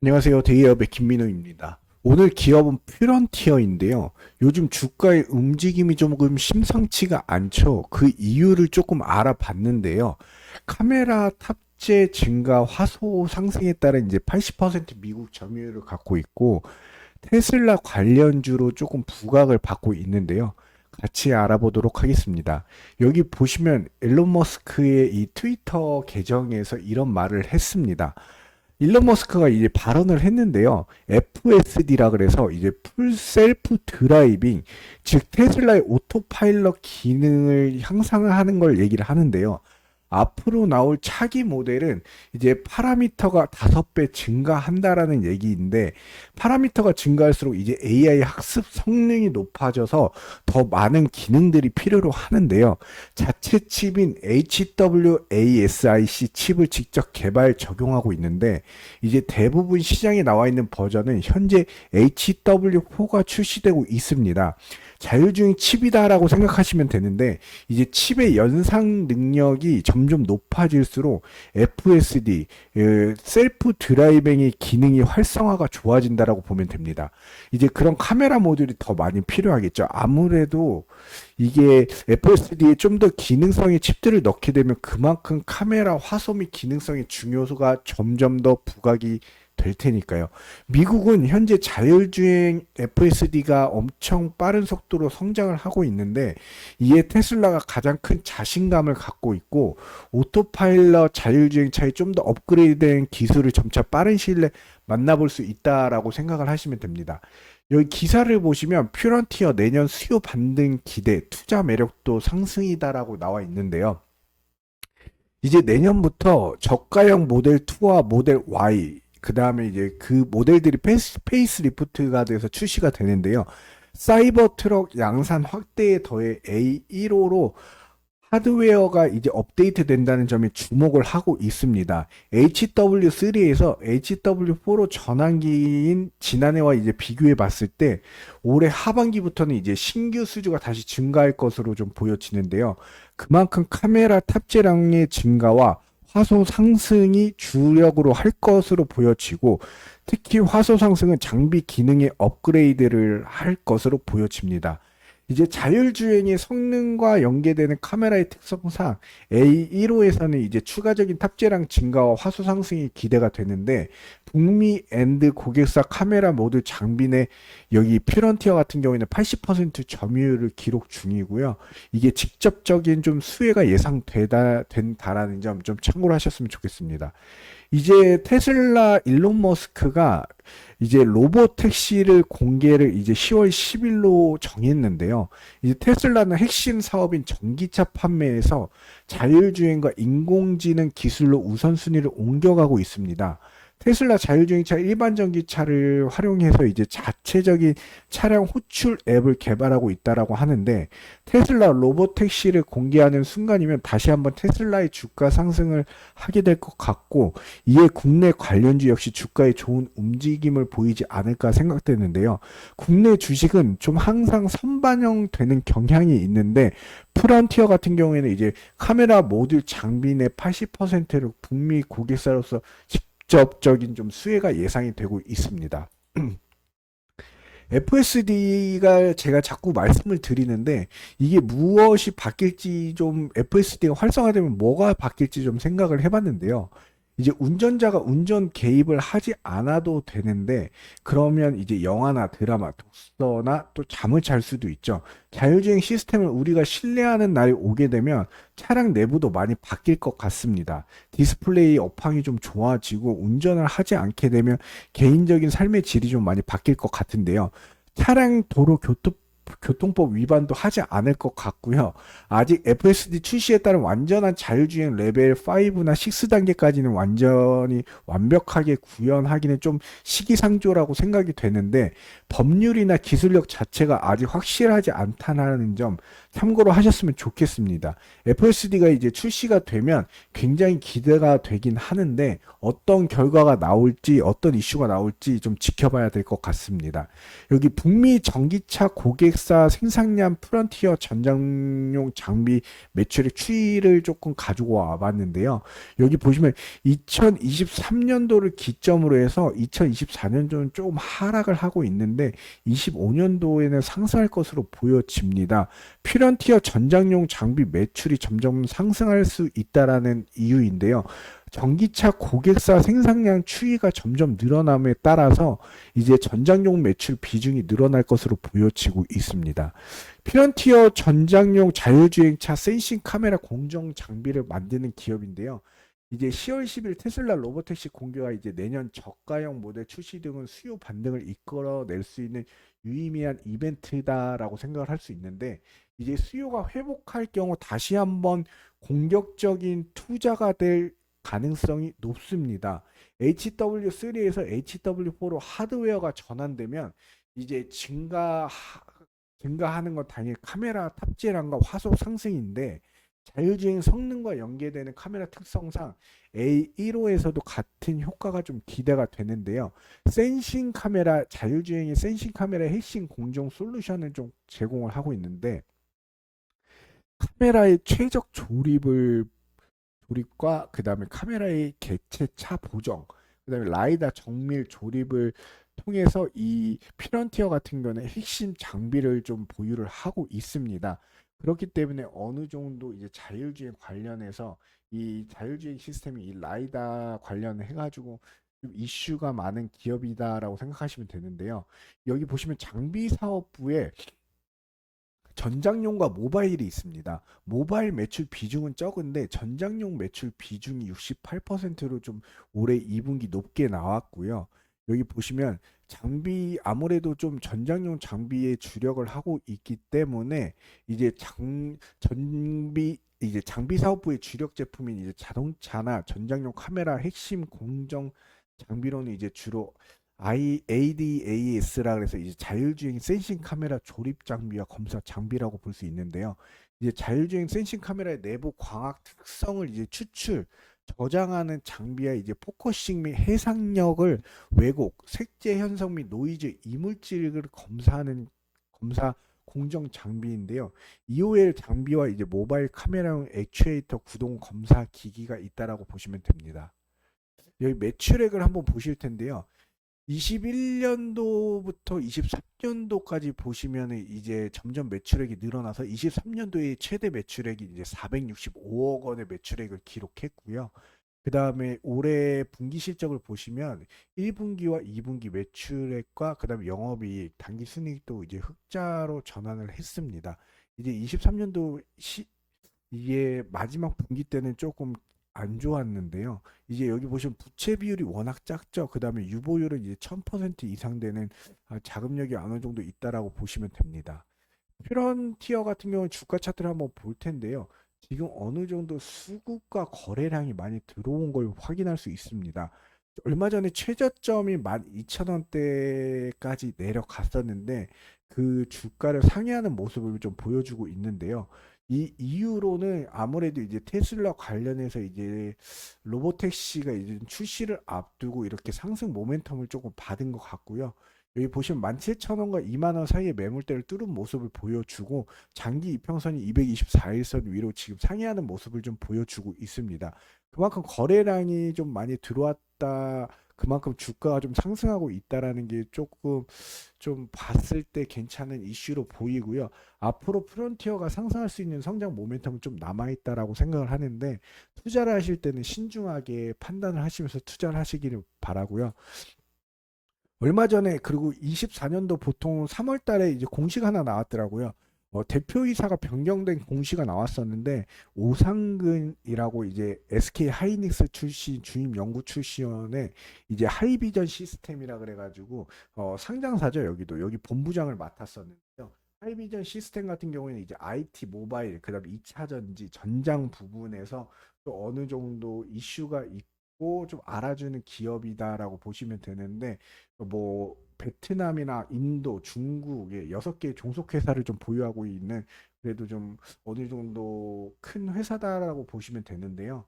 안녕하세요. 데이업의 김민호입니다. 오늘 기업은 퓨런티어인데요. 요즘 주가의 움직임이 조금 심상치가 않죠. 그 이유를 조금 알아봤는데요. 카메라 탑재 증가 화소 상승에 따른 이제 80% 미국 점유율을 갖고 있고 테슬라 관련주로 조금 부각을 받고 있는데요. 같이 알아보도록 하겠습니다. 여기 보시면 일론 머스크의 이 트위터 계정에서 이런 말을 했습니다. 일론 머스크가 이제 발언을 했는데요. FSD라 그래서 이제 풀 셀프 드라이빙, 즉 테슬라의 오토파일럿 기능을 향상을 하는 걸 얘기를 하는데요. 앞으로 나올 차기 모델은 이제 파라미터가 5배 증가한다라는 얘기인데, 파라미터가 증가할수록 이제 AI 학습 성능이 높아져서 더 많은 기능들이 필요로 하는데요. 자체 칩인 HWASIC 칩을 직접 개발 적용하고 있는데, 이제 대부분 시장에 나와 있는 버전은 현재 HW4가 출시되고 있습니다. 자율주행 칩이다라고 생각하시면 되는데, 이제 칩의 연상 능력이 점점 높아질수록 FSD, 셀프 드라이빙의 기능이 활성화가 좋아진다라고 보면 됩니다. 이제 그런 카메라 모듈이 더 많이 필요하겠죠. 아무래도 이게 FSD에 좀 더 기능성의 칩들을 넣게 되면 그만큼 카메라 화소 및 기능성의 중요소가 점점 더 부각이 될 테니까요. 미국은 현재 자율주행 FSD가 엄청 빠른 속도로 성장을 하고 있는데, 이에 테슬라가 가장 큰 자신감을 갖고 있고 오토파일럿 자율주행 차에 좀 더 업그레이드된 기술을 점차 빠른 시일 내에 만나볼 수 있다라고 생각을 하시면 됩니다. 여기 기사를 보시면 퓨런티어 내년 수요 반등 기대, 투자 매력도 상승이다라고 나와 있는데요. 이제 내년부터 저가형 모델 2와 모델 Y, 그 다음에 이제 그 모델들이 페이스 리프트가 돼서 출시가 되는데요. 사이버 트럭 양산 확대에 더해 A15로 하드웨어가 이제 업데이트 된다는 점에 주목을 하고 있습니다. HW3에서 HW4로 전환기인 지난해와 이제 비교해 봤을 때 올해 하반기부터는 이제 신규 수주가 다시 증가할 것으로 좀 보여지는데요. 그만큼 카메라 탑재량의 증가와 화소 상승이 주력으로 할 것으로 보여지고, 특히 화소 상승은 장비 기능의 업그레이드를 할 것으로 보여집니다. 이제 자율주행의 성능과 연계되는 카메라의 특성상 A15에서는 이제 추가적인 탑재량 증가와 화소 상승이 기대가 되는데, 북미 앤드 고객사 카메라 모두 장비 내 여기 퓨런티어 같은 경우에는 80% 점유율을 기록 중이고요. 이게 직접적인 좀 수혜가 된다라는 점 좀 참고를 하셨으면 좋겠습니다. 이제 테슬라 일론 머스크가 이제 로봇 택시를 공개를 이제 10월 10일로 정했는데요. 이제 테슬라는 핵심 사업인 전기차 판매에서 자율주행과 인공지능 기술로 우선순위를 옮겨가고 있습니다. 테슬라 자율주행차 일반 전기차를 활용해서 이제 자체적인 차량 호출 앱을 개발하고 있다라고 하는데, 테슬라 로봇 택시를 공개하는 순간이면 다시 한번 테슬라의 주가 상승을 하게 될 것 같고, 이에 국내 관련주 역시 주가에 좋은 움직임을 보이지 않을까 생각되는데요. 국내 주식은 좀 항상 선반영 되는 경향이 있는데, 프론티어 같은 경우에는 이제 카메라 모듈 장비 내 80%를 북미 고객사로서 직접적인 좀 수혜가 예상이 되고 있습니다. FSD가 제가 자꾸 말씀을 드리는데, 이게 무엇이 바뀔지 좀 FSD가 활성화되면 뭐가 바뀔지 좀 생각을 해봤는데요. 이제 운전자가 운전 개입을 하지 않아도 되는데, 그러면 이제 영화나 드라마, 독서나 또 잠을 잘 수도 있죠. 자율주행 시스템을 우리가 신뢰하는 날이 오게 되면 차량 내부도 많이 바뀔 것 같습니다. 디스플레이 업황이 좀 좋아지고 운전을 하지 않게 되면 개인적인 삶의 질이 좀 많이 바뀔 것 같은데요. 차량 도로 교통법 위반도 하지 않을 것 같고요. 아직 FSD 출시에 따른 완전한 자율주행 레벨 5나 6 단계까지는 완전히 완벽하게 구현하기는 좀 시기상조라고 생각이 되는데, 법률이나 기술력 자체가 아직 확실하지 않다는 점 참고로 하셨으면 좋겠습니다. FSD가 이제 출시가 되면 굉장히 기대가 되긴 하는데 어떤 결과가 나올지 어떤 이슈가 나올지 좀 지켜봐야 될 것 같습니다. 여기 북미 전기차 고객사 생산량 프론티어 전장용 장비 매출의 추이를 조금 가지고 와봤는데요. 여기 보시면 2023년도를 기점으로 해서 2024년도는 조금 하락을 하고 있는데 25년도에는 상승할 것으로 보여집니다. 피런티어 전장용 장비 매출이 점점 상승할 수 있다라는 이유인데요. 전기차 고객사 생산량 추이가 점점 늘어남에 따라서 이제 전장용 매출 비중이 늘어날 것으로 보여지고 있습니다. 피런티어 전장용 자율주행차 센싱 카메라 공정 장비를 만드는 기업인데요. 이제 10월 10일 테슬라 로보택시 공개가 이제 내년 저가형 모델 출시 등은 수요 반등을 이끌어낼 수 있는 유의미한 이벤트다라고 생각을 할 수 있는데 이제 수요가 회복할 경우 다시 한번 공격적인 투자가 될 가능성이 높습니다. HW3에서 HW4로 하드웨어가 전환되면 이제 증가하는 건 당연히 카메라 탑재량과 화소 상승인데 자율주행 성능과 연계되는 카메라 특성상 A15에서도 같은 효과가 좀 기대가 되는데요. 센싱 카메라, 자율주행의 센싱 카메라의 핵심 공정 솔루션을 좀 제공을 하고 있는데 카메라의 최적 조립과 그 다음에 카메라의 객체차 보정, 그 다음에 라이다 정밀 조립을 통해서 이 피런티어 같은 경우는 핵심 장비를 좀 보유를 하고 있습니다. 그렇기 때문에 어느 정도 이제 자율주행 관련해서 이 자율주행 시스템이 이 라이다 관련해 가지고 좀 이슈가 많은 기업이다라고 생각하시면 되는데요. 여기 보시면 장비 사업부에 전장용과 모바일이 있습니다. 모바일 매출 비중은 적은데 전장용 매출 비중이 68%로 좀 올해 2분기 높게 나왔고요. 여기 보시면 장비 아무래도 좀 전장용 장비에 주력을 하고 있기 때문에 이제 장비 사업부의 주력 제품인 이제 자동차나 전장용 카메라 핵심 공정 장비로는 이제 주로 ADAS라 그래서 이제 자율주행 센싱 카메라 조립 장비와 검사 장비라고 볼 수 있는데요. 이제 자율주행 센싱 카메라의 내부 광학 특성을 이제 저장하는 장비와 이제 포커싱 및 해상력을 왜곡, 색재 현상 및 노이즈, 이물질을 검사 공정 장비인데요. EOL 장비와 이제 모바일 카메라용 액추에이터 구동 검사 기기가 있다라고 보시면 됩니다. 여기 매출액을 한번 보실 텐데요. 21년도부터 23년도까지 보시면 이제 점점 매출액이 늘어나서 23년도에 최대 매출액이 이제 465억 원의 매출액을 기록했고요. 그 다음에 올해 분기 실적을 보시면 1분기와 2분기 매출액과 그 다음에 영업이익, 당기순이익도 이제 흑자로 전환을 했습니다. 이제 23년도 이게 마지막 분기 때는 조금 안 좋았는데요. 이제 여기 보시면 부채 비율이 워낙 작죠. 그 다음에 유보율은 이제 1000% 이상 되는 자금력이 어느 정도 있다라고 보시면 됩니다. 프런티어 같은 경우는 주가 차트를 한번 볼 텐데요. 지금 어느 정도 수급과 거래량이 많이 들어온 걸 확인할 수 있습니다. 얼마 전에 최저점이 12,000원대까지 내려갔었는데 그 주가를 상회하는 모습을 좀 보여주고 있는데요. 이 이유로는 아무래도 이제 테슬라 관련해서 이제 로보택시가 이제 출시를 앞두고 이렇게 상승 모멘텀을 조금 받은 것 같고요. 여기 보시면 17,000원과 2만 원 사이의 매물대를 뚫은 모습을 보여주고 장기 이평선이 224일선 위로 지금 상회하는 모습을 좀 보여주고 있습니다. 그만큼 거래량이 좀 많이 들어왔다. 그만큼 주가가 좀 상승하고 있다라는 게 조금 좀 봤을 때 괜찮은 이슈로 보이고요. 앞으로 프론티어가 상승할 수 있는 성장 모멘텀은 좀 남아있다라고 생각을 하는데 투자를 하실 때는 신중하게 판단을 하시면서 투자를 하시기를 바라고요. 얼마 전에 그리고 24년도 보통 3월 달에 이제 공시가 하나 나왔더라고요. 대표이사가 변경된 공시가 나왔었는데 오상근이라고 이제 SK 하이닉스 출신 주임 연구 출신의 이제 하이비전 시스템이라 그래가지고 상장사죠. 여기 본부장을 맡았었는데요. 하이비전 시스템 같은 경우에는 이제 IT 모바일 그다음에 2차 전지 전장 부분에서 또 어느 정도 이슈가 있고 좀 알아주는 기업이다라고 보시면 되는데 뭐 베트남이나 인도, 중국의 6개 종속회사를 좀 보유하고 있는 그래도 좀 어느 정도 큰 회사다라고 보시면 되는데요.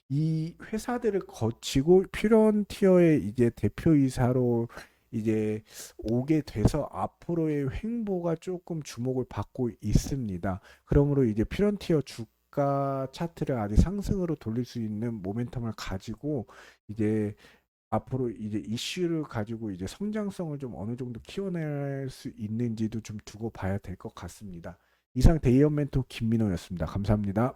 이 회사들을 거치고 퓨런티어의 이제 대표이사로 이제 오게 돼서 앞으로의 횡보가 조금 주목을 받고 있습니다. 그러므로 이제 퓨런티어 주가 차트를 아직 상승으로 돌릴 수 있는 모멘텀을 가지고 이제 앞으로 이제 이슈를 가지고 이제 성장성을 좀 어느 정도 키워낼 수 있는지도 좀 두고 봐야 될 것 같습니다. 이상 데이엄 멘토 김민호였습니다. 감사합니다.